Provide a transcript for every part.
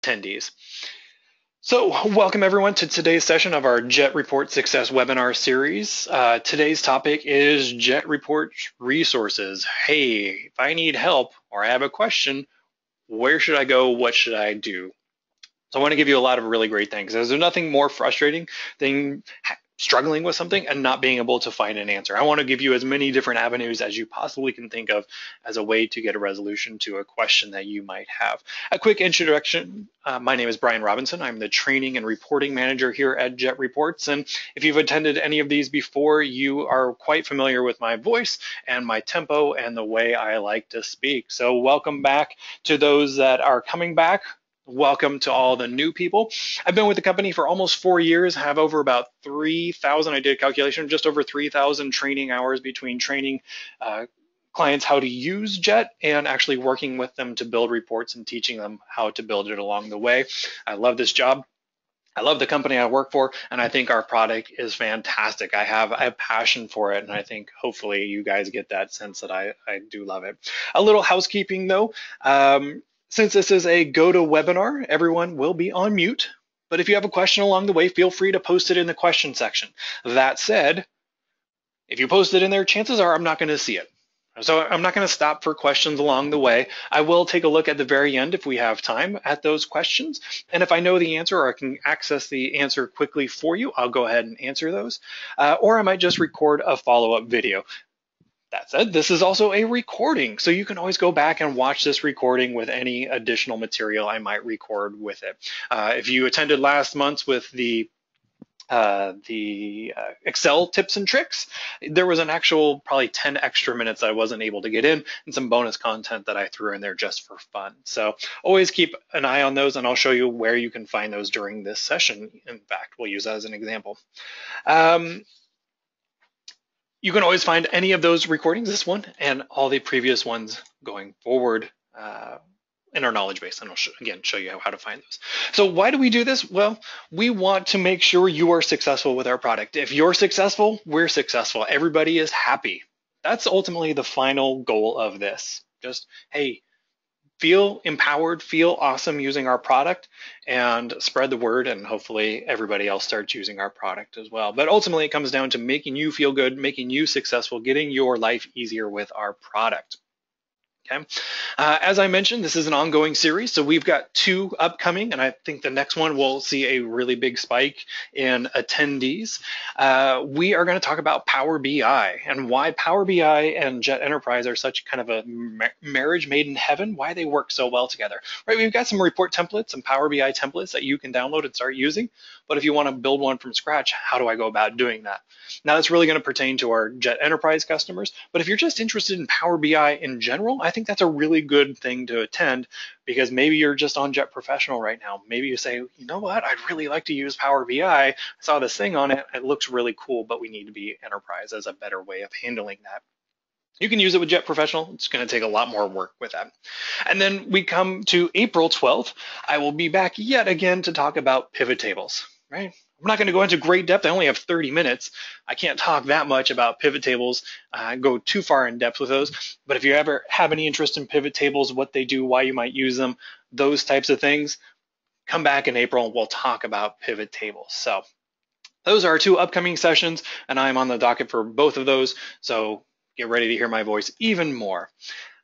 attendees. So welcome everyone to today's session of our Jet Report Success webinar series. Today's topic is Jet Report resources. Hey, if I need help or I have a question, where should I go? What should I do? So I want to give you a lot of really great things. There's nothing more frustrating than struggling with something and not being able to find an answer. I want to give you as many different avenues as you possibly can think of as a way to get a resolution to a question that you might have. A quick introduction. My name is Brian Robinson. I'm the training and reporting manager here at Jet Reports. And if you've attended any of these before, you are quite familiar with my voice and my tempo and the way I like to speak. So welcome back to those that are coming back. Welcome to all the new people. I've been with the company for almost 4 years, have over about 3,000, I did a calculation, just over 3,000 training hours between training clients how to use Jet and actually working with them to build reports and teaching them how to build it along the way. I love this job. I love the company I work for, and I think our product is fantastic. I have passion for it, and I think hopefully you guys get that sense that I do love it. A little housekeeping though. Since this is a GoToWebinar, everyone will be on mute. But if you have a question along the way, feel free to post it in the question section. That said, if you post it in there, chances are I'm not going to see it. So I'm not going to stop for questions along the way. I will take a look at the very end if we have time at those questions. And if I know the answer or I can access the answer quickly for you, I'll go ahead and answer those. Or I might just record a follow-up video. That said, this is also a recording, so you can always go back and watch this recording with any additional material I might record with it. If you attended last month's with the Excel tips and tricks, there was an actual probably 10 extra minutes I wasn't able to get in and some bonus content that I threw in there just for fun. So always keep an eye on those, and I'll show you where you can find those during this session. In fact, we'll use that as an example. You can always find any of those recordings, this one and all the previous ones going forward in our knowledge base. And I'll again show you how to find those. So why do we do this? Well, we want to make sure you are successful with our product. If you're successful, we're successful. Everybody is happy. That's ultimately the final goal of this. Just, hey, feel empowered, feel awesome using our product, and spread the word, and hopefully everybody else starts using our product as well. But ultimately, it comes down to making you feel good, making you successful, getting your life easier with our product. Okay. As I mentioned, this is an ongoing series, so we've got 2 upcoming, and I think the next one will see a really big spike in attendees. We are going to talk about Power BI and why Power BI and Jet Enterprise are such kind of a marriage made in heaven, why they work so well together. Right? We've got some report templates, some Power BI templates that you can download and start using, but if you want to build one from scratch, how do I go about doing that? Now, that's really going to pertain to our Jet Enterprise customers, but if you're just interested in Power BI in general, I think that's a really good thing to attend, because maybe you're just on Jet Professional right now. Maybe you say, you know what, I'd really like to use Power BI. I saw this thing on it. It looks really cool, but we need to be Enterprise as a better way of handling that. You can use it with Jet Professional. It's going to take a lot more work with that. And then we come to April 12th. I will be back yet again to talk about pivot tables, right? I'm not going to go into great depth. I only have 30 minutes. I can't talk that much about pivot tables, go too far in depth with those. But if you ever have any interest in pivot tables, what they do, why you might use them, those types of things, come back in April and we'll talk about pivot tables. So those are our 2 upcoming sessions, and I'm on the docket for both of those. So get ready to hear my voice even more.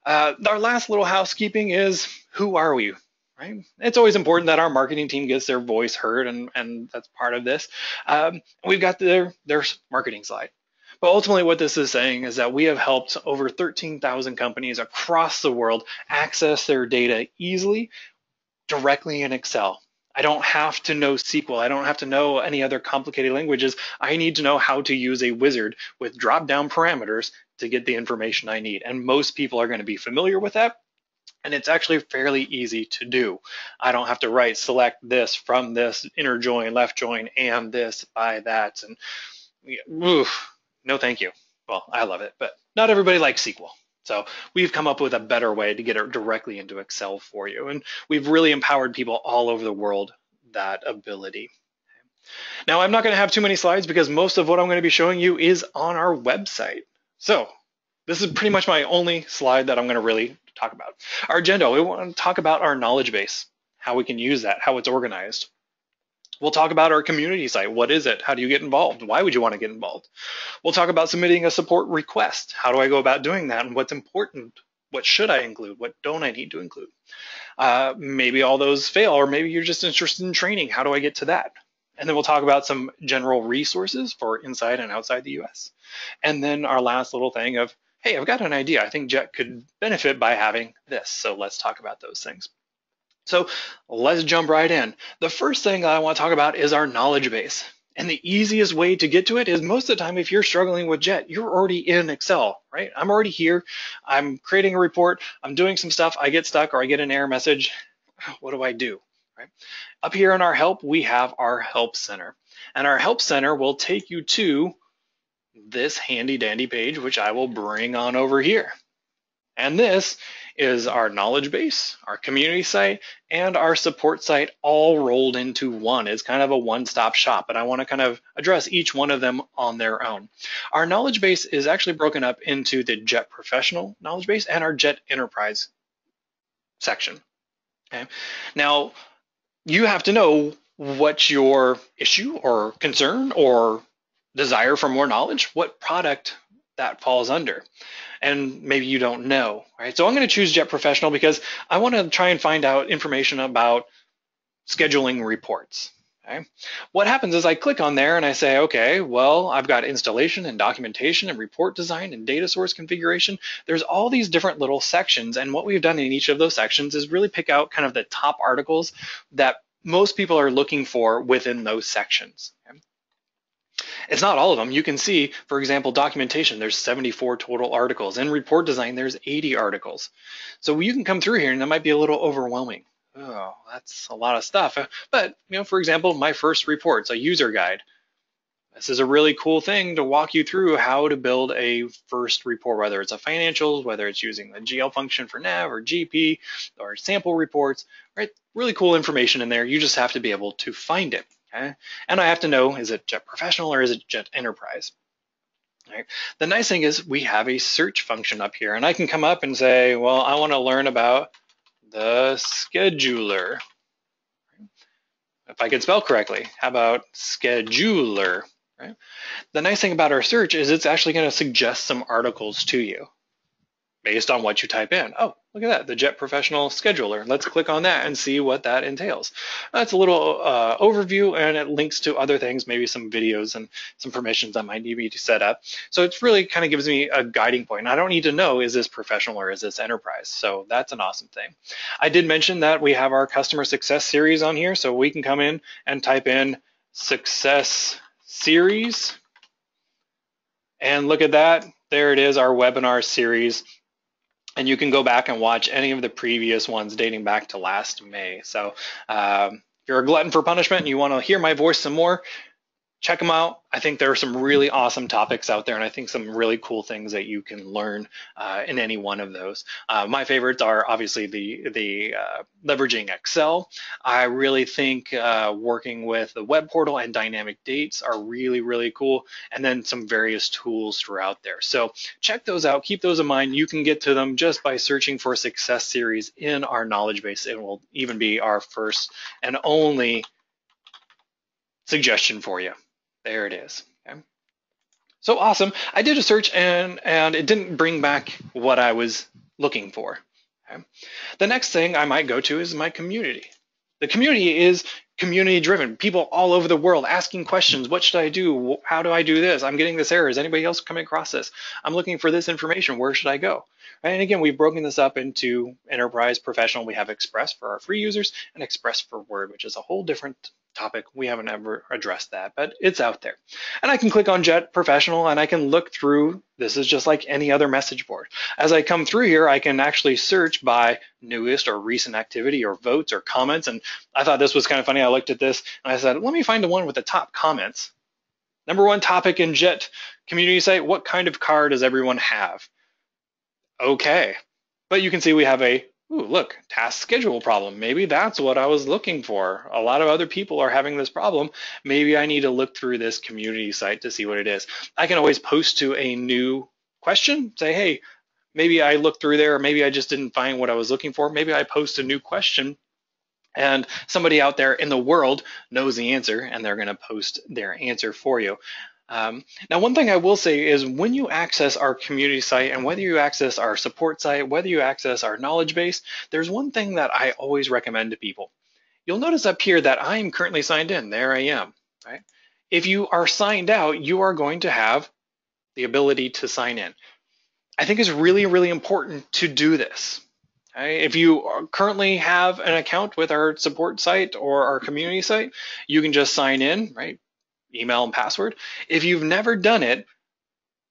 Our last little housekeeping is, who are we? Right? It's always important that our marketing team gets their voice heard, and that's part of this. We've got their marketing slide. But ultimately what this is saying is that we have helped over 13,000 companies across the world access their data easily, directly in Excel. I don't have to know SQL. I don't have to know any other complicated languages. I need to know how to use a wizard with drop-down parameters to get the information I need. And most people are going to be familiar with that. And it's actually fairly easy to do. I don't have to write select this from this, inner join, left join, and this by that. And no thank you. Well, I love it, but not everybody likes SQL. So we've come up with a better way to get it directly into Excel for you. And we've really empowered people all over the world that ability. Now, I'm not going to have too many slides because most of what I'm going to be showing you is on our website. So this is pretty much my only slide that I'm going to really talk about. Our agenda, we want to talk about our knowledge base. how we can use that, how it's organized. We'll talk about our community site. What is it? How do you get involved? Why would you want to get involved? We'll talk about submitting a support request. How do I go about doing that? And what's important? What should I include? What don't I need to include? Maybe all those fail, or maybe you're just interested in training. How do I get to that? And then we'll talk about some general resources for inside and outside the US. And then our last little thing of, hey, I've got an idea. I think Jet could benefit by having this. So let's talk about those things. So let's jump right in. The first thing I want to talk about is our knowledge base. And the easiest way to get to it is most of the time, if you're struggling with Jet, you're already in Excel, right? I'm already here. I'm creating a report. I'm doing some stuff. I get stuck or I get an error message. What do I do, right? Up here in our help, we have our help center. And our help center will take you to this handy dandy page, which I will bring on over here. And this is our knowledge base, our community site, and our support site all rolled into one. It's kind of a one-stop shop, and I want to kind of address each one of them on their own. Our knowledge base is actually broken up into the Jet Professional knowledge base and our Jet Enterprise section. Okay. Now, you have to know what your issue or concern or desire for more knowledge, what product that falls under. And maybe you don't know, right? So I'm going to choose Jet Professional because I want to try and find out information about scheduling reports. Okay? What happens is I click on there and I say, okay, well, I've got installation and documentation and report design and data source configuration. There's all these different little sections. And what we've done in each of those sections is really pick out kind of the top articles that most people are looking for within those sections. Okay? It's not all of them. You can see, for example, documentation, there's 74 total articles. In report design, there's 80 articles. So you can come through here and that might be a little overwhelming. Oh, that's a lot of stuff. But, for example, my first report's a user guide. This is a really cool thing to walk you through how to build a first report, whether it's a financials, whether it's using the GL function for nav or GP or sample reports, right? Really cool information in there. You just have to be able to find it. Okay? And I have to know, is it Jet Professional or is it Jet Enterprise? Right. The nice thing is we have a search function up here, and I can come up and say, well, I want to learn about the scheduler. If I can spell correctly, how about scheduler? Right? The nice thing about our search is it's actually going to suggest some articles to you based on what you type in. Oh, look at that, the Jet Professional Scheduler. Let's click on that and see what that entails. That's a little overview, and it links to other things, maybe some videos and some permissions that might need me to set up. So it's really kind of gives me a guiding point. I don't need to know, is this professional or is this enterprise? So that's an awesome thing. I did mention that we have our customer success series on here, so we can come in and type in success series. And look at that, there it is, our webinar series. And you can go back and watch any of the previous ones dating back to last May. So if you're a glutton for punishment and you want to hear my voice some more, check them out. I think there are some really awesome topics out there, and I think some really cool things that you can learn in any one of those. My favorites are obviously the leveraging Excel. I really think working with the web portal and dynamic dates are really, really cool, and then some various tools throughout there. So check those out. Keep those in mind. You can get to them just by searching for Success Series in our knowledge base. It will even be our first and only suggestion for you. There it is. Okay. So awesome. I did a search and it didn't bring back what I was looking for. Okay. The next thing I might go to is my community. The community is community driven. People all over the world asking questions. What should I do? How do I do this? I'm getting this error. Is anybody else coming across this? I'm looking for this information. Where should I go? Right. And again, we've broken this up into Enterprise, Professional. We have Express for our free users and Express for Word, which is a whole different topic. We haven't ever addressed that, but it's out there. And I can click on Jet Professional and I can look through. This is just like any other message board. As I come through here, I can actually search by newest or recent activity or votes or comments. And I thought this was kind of funny. I looked at this and I said, let me find the one with the top comments. Number one topic in Jet community site, what kind of car does everyone have? Okay, but you can see we have a ooh, look, task schedule problem. Maybe that's what I was looking for. A lot of other people are having this problem. Maybe I need to look through this community site to see what it is. I can always post to a new question, say, hey, maybe I looked through there, or maybe I just didn't find what I was looking for. Maybe I post a new question And somebody out there in the world knows the answer, and they're going to post their answer for you. Now, one thing I will say is when you access our community site, and whether you access our support site, whether you access our knowledge base, there's one thing that I always recommend to people. You'll notice up here that I am currently signed in. There I am, right? If you are signed out, you are going to have the ability to sign in. I think it's really, really important to do this. Okay? If you currently have an account with our support site or our community site, you can just sign in, right? Email and password. If you've never done it,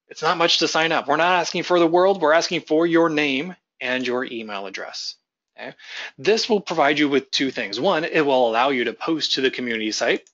it's not much to sign up. We're not asking for the world. We're asking for your name and your email address. Okay? This will provide you with two things. One, it will allow you to post to the community site.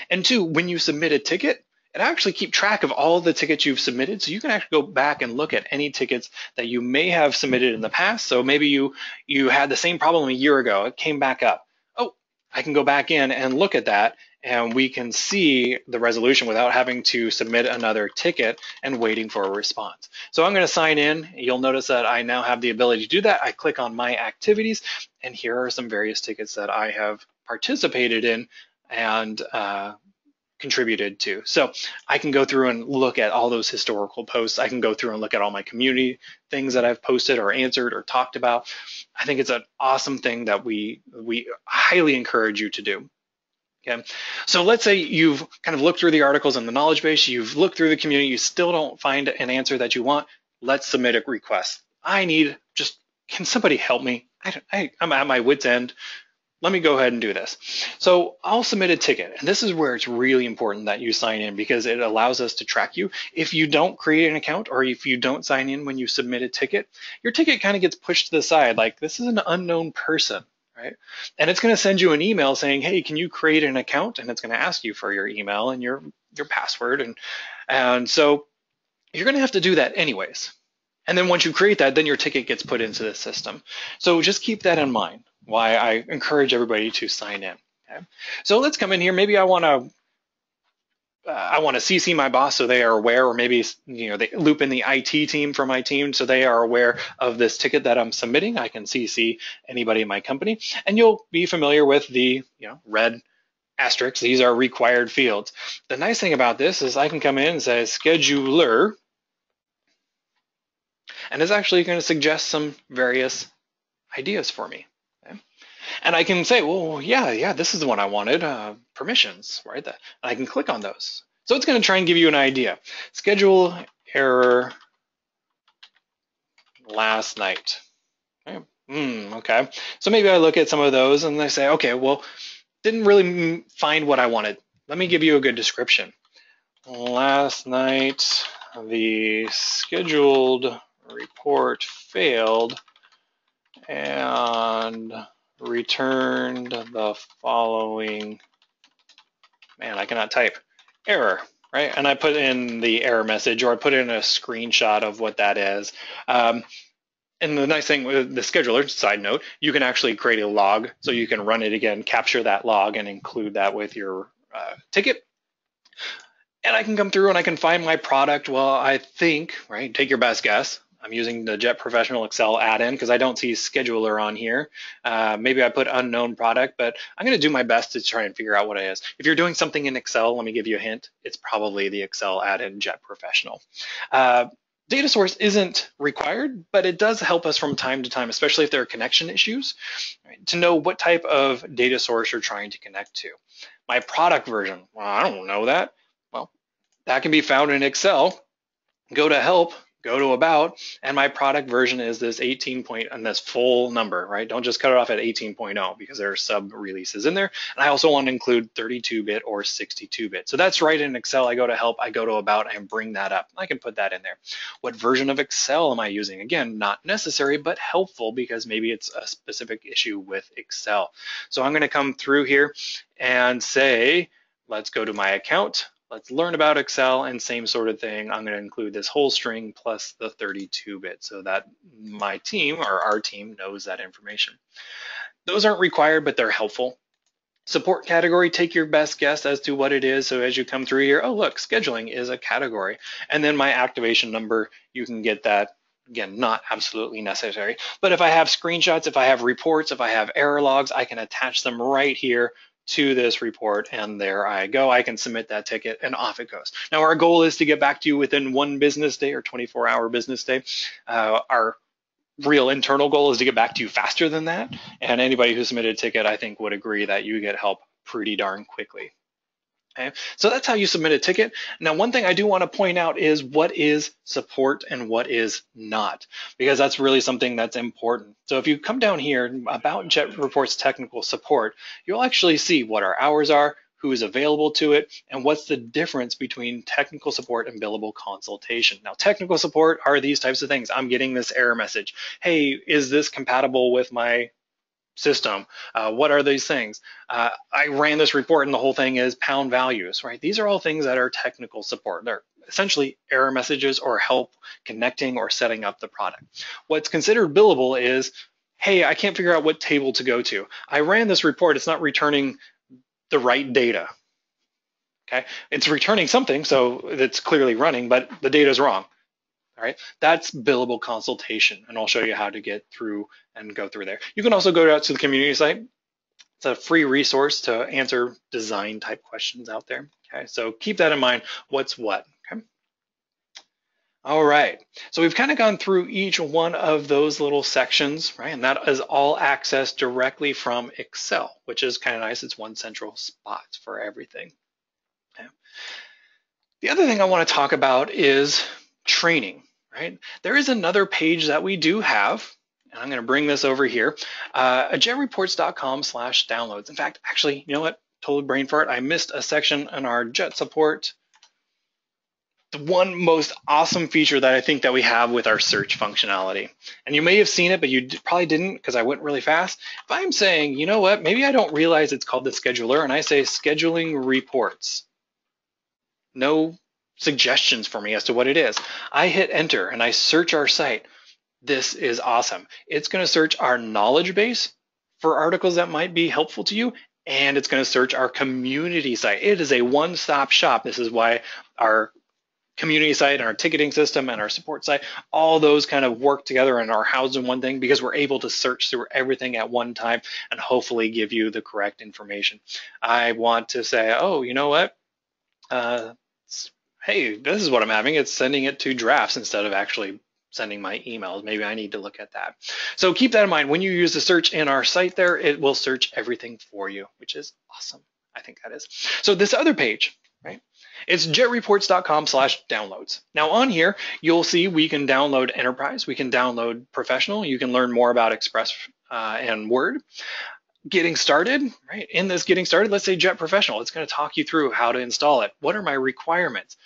And two, when you submit a ticket, it actually keeps track of all the tickets you've submitted. So you can actually go back and look at any tickets that you may have submitted in the past. So maybe you had the same problem a year ago. It came back up. Oh, I can go back in and look at that, and we can see the resolution without having to submit another ticket and waiting for a response. So I'm going to sign in. You'll notice that I now have the ability to do that. I click on my activities, and here are some various tickets that I have participated in and contributed to. So I can go through and look at all those historical posts. I can go through and look at all my community things that I've posted or answered or talked about. I think it's an awesome thing that we highly encourage you to do. Okay, so let's say you've kind of looked through the articles in the knowledge base, you've looked through the community, you still don't find an answer that you want. Let's submit a request. Can somebody help me? I'm at my wit's end. Let me go ahead and do this. So I'll submit a ticket, and this is where it's really important that you sign in because it allows us to track you. If you don't create an account or if you don't sign in when you submit a ticket, your ticket kind of gets pushed to the side like this is an unknown person, right? And it's going to send you an email saying, hey, can you create an account? And it's going to ask you for your email and your password. And so you're going to have to do that anyways. And then once you create that, then your ticket gets put into the system. So just keep that in mind, why I encourage everybody to sign in. Okay? So let's come in here. Maybe I want to CC my boss so they are aware, or maybe they loop in the IT team from my team so they are aware of this ticket that I'm submitting. I can CC anybody in my company, and you'll be familiar with the red asterisks. These are required fields. The nice thing about this is I can come in and say scheduler, and it's actually going to suggest some various ideas for me. Okay? And I can say, well, yeah, this is the one I wanted, permissions, right? And I can click on those. So it's going to try and give you an idea. Schedule error last night. Okay. Okay. So maybe I look at some of those and I say, okay, well, didn't really find what I wanted. Let me give you a good description. Last night, the scheduled report failed and returned the following, man, I cannot type, error, right? And I put in the error message, or I put in a screenshot of what that is. And the nice thing with the scheduler, side note, you can actually create a log, so you can run it again, capture that log, and include that with your ticket. And I can come through and I can find my product. Well, I think, right, take your best guess. I'm using the Jet Professional Excel add-in because I don't see scheduler on here. Maybe I put unknown product, but I'm going to do my best to try and figure out what it is. If you're doing something in Excel, let me give you a hint. It's probably the Excel add-in Jet Professional. Data source isn't required, but it does help us from time to time, especially if there are connection issues, right, to know what type of data source you're trying to connect to. My product version, well, I don't know that. Well, that can be found in Excel. Go to help, go to about, and my product version is this 18 point, and this full number, right? Don't just cut it off at 18.0 because there are sub releases in there. And I also want to include 32-bit or 62-bit. So that's right in Excel. I go to help, I go to about, and bring that up. I can put that in there. What version of Excel am I using? Again, not necessary, but helpful because maybe it's a specific issue with Excel. So I'm going to come through here and say, let's go to my account. Let's learn about Excel, and same sort of thing. I'm going to include this whole string plus the 32-bit so that my team or our team knows that information. Those aren't required, but they're helpful. Support category, take your best guess as to what it is. So as you come through here, oh, look, scheduling is a category. And then my activation number, you can get that Again, not absolutely necessary. But if I have screenshots, if I have reports, if I have error logs, I can attach them right here to this report, and there I go. I can submit that ticket, and off it goes. Now, our goal is to get back to you within 1 business day or 24-hour business day. Our real internal goal is to get back to you faster than that, and anybody who submitted a ticket, I think, would agree that you get help pretty darn quickly. Okay, so that's how you submit a ticket. Now, one thing I do want to point out is what is support and what is not, because that's really something that's important. So if you come down here about Jet Reports technical support, you'll actually see what our hours are, who is available to it, and what's the difference between technical support and billable consultation. Now, technical support are these types of things. I'm getting this error message. Hey, is this compatible with my system? What are these things? I ran this report and the whole thing is pound values, right? These are all things that are technical support. They're essentially error messages or help connecting or setting up the product. What's considered billable is, hey, I can't figure out what table to go to. I ran this report, it's not returning the right data. Okay, it's returning something, so it's clearly running, but the data is wrong. All right, that's billable consultation, and I'll show you how to get through and go through there. You can also go out to the community site. It's a free resource to answer design type questions out there. Okay, so keep that in mind, what's what. Okay. All right, so we've kind of gone through each one of those little sections, right? And that is all accessed directly from Excel, which is kind of nice. It's one central spot for everything. Okay. The other thing I want to talk about is training. Right? There is another page that we do have, and I'm going to bring this over here, jetreports.com/downloads. In fact, actually, you know what? Total brain fart. I missed a section in our Jet support. The one most awesome feature that I think that we have with our search functionality, and you may have seen it, but you probably didn't because I went really fast. If I'm saying, you know what? Maybe I don't realize it's called the scheduler, and I say scheduling reports. No suggestions for me as to what it is. I hit enter and I search our site. This is awesome. It's going to search our knowledge base for articles that might be helpful to you, and it's going to search our community site. It is a one-stop shop. This is why our community site and our ticketing system and our support site, all those kind of work together and are housed in one thing, because we're able to search through everything at one time and hopefully give you the correct information. I want to say, oh, you know what? Hey, this is what I'm having. It's sending it to drafts instead of actually sending my emails. Maybe I need to look at that. So keep that in mind. When you use the search in our site there, it will search everything for you, which is awesome. I think that is. So this other page, right? It's jetreports.com/downloads. Now on here, you'll see we can download Enterprise. We can download Professional. You can learn more about Express and Word. Getting started, right? In this getting started, let's say Jet Professional. It's going to talk you through how to install it. What are my requirements?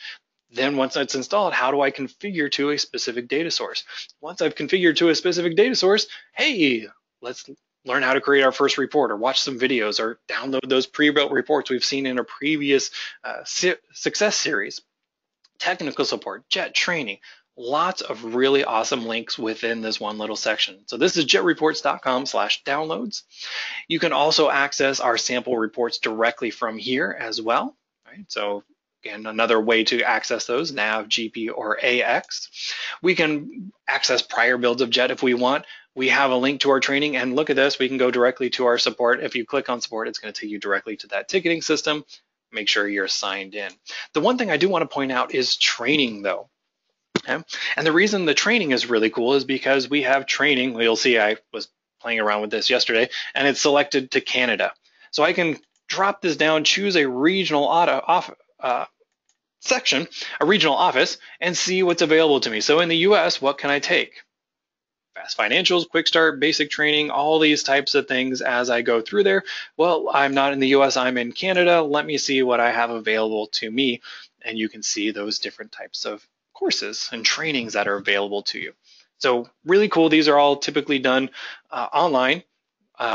Then once it's installed, how do I configure to a specific data source? Once I've configured to a specific data source, hey, let's learn how to create our first report, or watch some videos, or download those pre-built reports we've seen in a previous success series. Technical support, Jet training, lots of really awesome links within this one little section. So this is jetreports.com/downloads. You can also access our sample reports directly from here as well, right? So again, another way to access those, nav, GP, or AX. We can access prior builds of Jet if we want. We have a link to our training, and look at this, we can go directly to our support. If you click on support, it's going to take you directly to that ticketing system. Make sure you're signed in. The one thing I do want to point out is training though. Okay? And the reason the training is really cool is because we have training. You'll see I was playing around with this yesterday, and it's selected to Canada. So I can drop this down, choose a regional section, a regional office, and see what's available to me. So in the US, what can I take? Fast financials, quick start, basic training, all these types of things as I go through there. Well, I'm not in the US, I'm in Canada. Let me see what I have available to me. And you can see those different types of courses and trainings that are available to you. So really cool. These are all typically done online.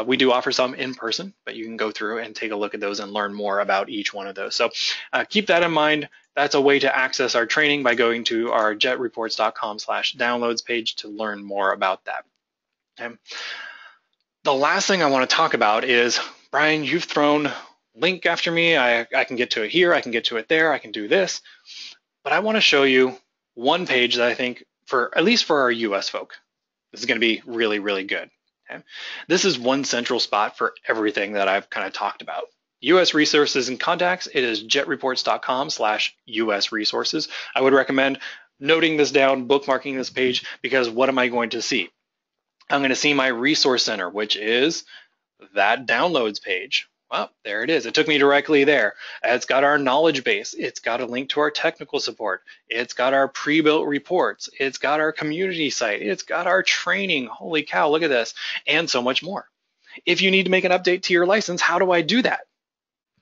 We do offer some in person, but you can go through and take a look at those and learn more about each one of those. So keep that in mind. That's a way to access our training by going to our jetreports.com/downloads page to learn more about that. Okay. The last thing I want to talk about is, Brian, you've thrown link after me. I can get to it here. I can get to it there. I can do this. But I want to show you one page that I think for at least for our US folk. This is going to be really, really good. Okay? This is one central spot for everything that I've kind of talked about. US resources and contacts, it is jetreports.com/US resources. I would recommend noting this down, bookmarking this page, because what am I going to see? I'm going to see my resource center, which is that downloads page. Well, there it is. It took me directly there. It's got our knowledge base. It's got a link to our technical support. It's got our pre-built reports. It's got our community site. It's got our training. Holy cow, look at this. And so much more. If you need to make an update to your license, how do I do that?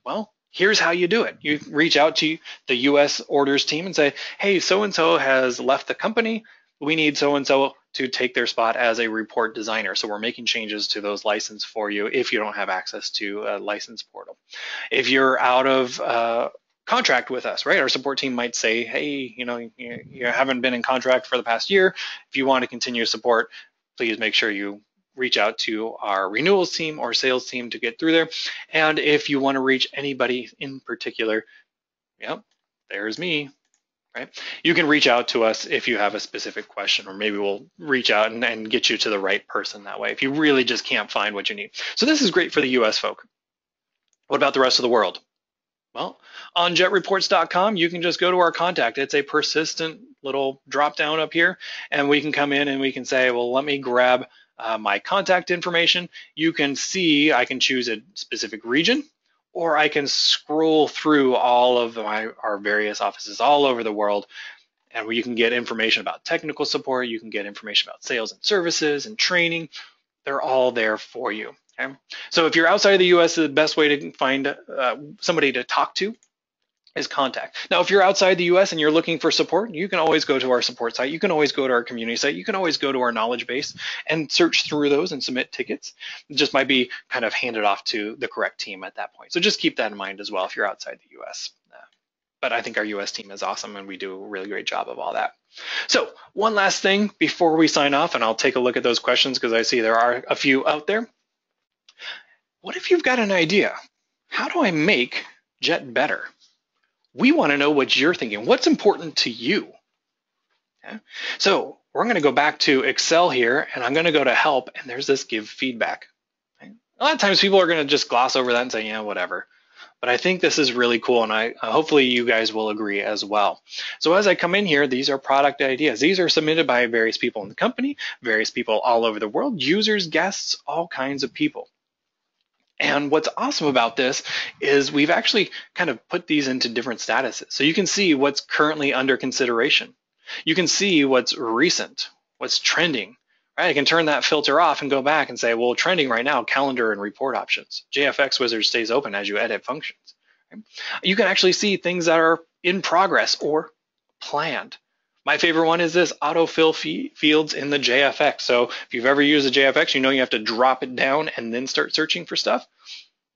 Well, here's how you do it. You reach out to the US orders team and say, hey, so-and-so has left the company. We need so-and-so to take their spot as a report designer. So we're making changes to those licenses for you if you don't have access to a license portal. If you're out of contract with us, right? Our support team might say, hey, you haven't been in contract for the past year. If you want to continue support, please make sure you reach out to our renewals team or sales team to get through there. And if you want to reach anybody in particular, yep, there's me. Right? You can reach out to us if you have a specific question, or maybe we'll reach out and get you to the right person that way if you really just can't find what you need. So this is great for the US folk. What about the rest of the world? Well, on jetreports.com, you can just go to our contact. It's a persistent little drop down up here, and we can come in and we can say, well, let me grab my contact information. You can see I can choose a specific region, or I can scroll through all of our various offices all over the world, and where you can get information about technical support, you can get information about sales and services and training. They're all there for you. Okay? So if you're outside of the US, the best way to find somebody to talk to is contact. Now, if you're outside the US and you're looking for support, you can always go to our support site. You can always go to our community site. You can always go to our knowledge base and search through those and submit tickets. It just might be kind of handed off to the correct team at that point. So just keep that in mind as well if you're outside the US. But I think our US team is awesome, and we do a really great job of all that. So one last thing before we sign off, and I'll take a look at those questions because I see there are a few out there. What if you've got an idea? How do I make Jet better? We want to know what you're thinking. What's important to you? Okay. So we're going to go back to Excel here, and I'm going to go to help, and there's this give feedback. Okay. A lot of times people are going to just gloss over that and say, yeah, whatever. But I think this is really cool, and hopefully you guys will agree as well. So as I come in here, these are product ideas. These are submitted by various people in the company, various people all over the world, users, guests, all kinds of people. And what's awesome about this is we've actually kind of put these into different statuses. So you can see what's currently under consideration. You can see what's recent, what's trending, right? I can turn that filter off and go back and say, well, trending right now, calendar and report options. JFX Wizard stays open as you edit functions. Right? You can actually see things that are in progress or planned. My favorite one is this autofill fields in the JFX. So if you've ever used a JFX, you know you have to drop it down and then start searching for stuff.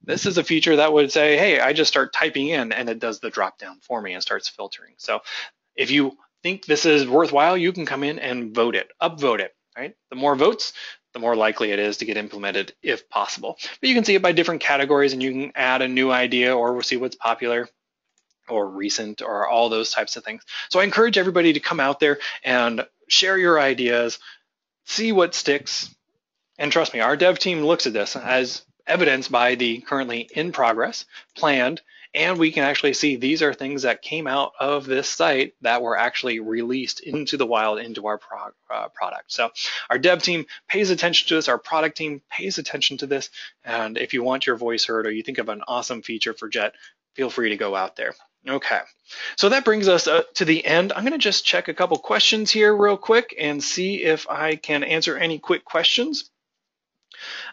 This is a feature that would say, hey, I just start typing in and it does the drop down for me and starts filtering. So if you think this is worthwhile, you can come in and vote it, upvote it, right? The more votes, the more likely it is to get implemented if possible. But you can see it by different categories, and you can add a new idea, or we'll see what's popular or recent or all those types of things. So I encourage everybody to come out there and share your ideas, see what sticks. And trust me, our dev team looks at this as evidenced by the currently in progress, planned, and we can actually see these are things that came out of this site that were actually released into the wild, into our product. So our dev team pays attention to this, our product team pays attention to this, and if you want your voice heard or you think of an awesome feature for Jet, feel free to go out there. Okay, so that brings us to the end. I'm going to just check a couple questions here real quick and see if I can answer any quick questions.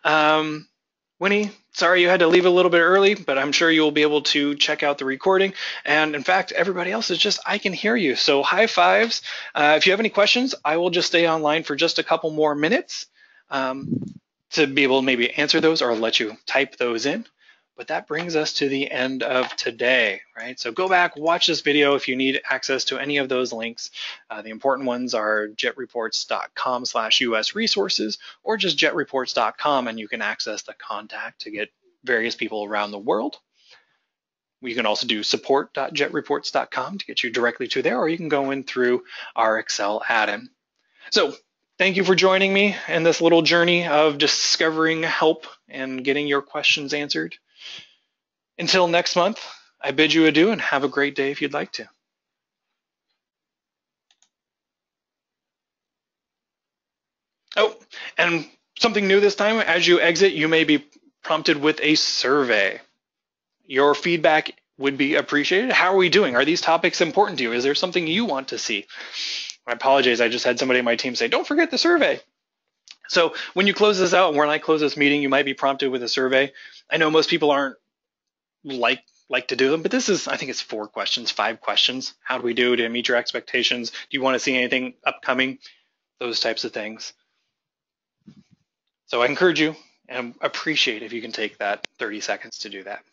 Winnie, sorry you had to leave a little bit early, but I'm sure you will be able to check out the recording. And in fact, everybody else is just, I can hear you. So high fives. If you have any questions, I will just stay online for just a couple more minutes to be able to maybe answer those or let you type those in. But that brings us to the end of today, right? So go back, watch this video if you need access to any of those links. The important ones are jetreports.com/US resources or just jetreports.com, and you can access the contact to get various people around the world. You can also do support.jetreports.com to get you directly to there, or you can go in through our Excel add-in. So thank you for joining me in this little journey of discovering help and getting your questions answered. Until next month, I bid you adieu and have a great day if you'd like to. Oh, and something new this time, as you exit, you may be prompted with a survey. Your feedback would be appreciated. How are we doing? Are these topics important to you? Is there something you want to see? I apologize, I just had somebody on my team say, don't forget the survey. So when you close this out, and when I close this meeting, you might be prompted with a survey. I know most people aren't like to do them, but this is, I think it's 4 questions, 5 questions. How do we do to meet your expectations? Do you want to see anything upcoming? Those types of things. So I encourage you and appreciate if you can take that 30 seconds to do that.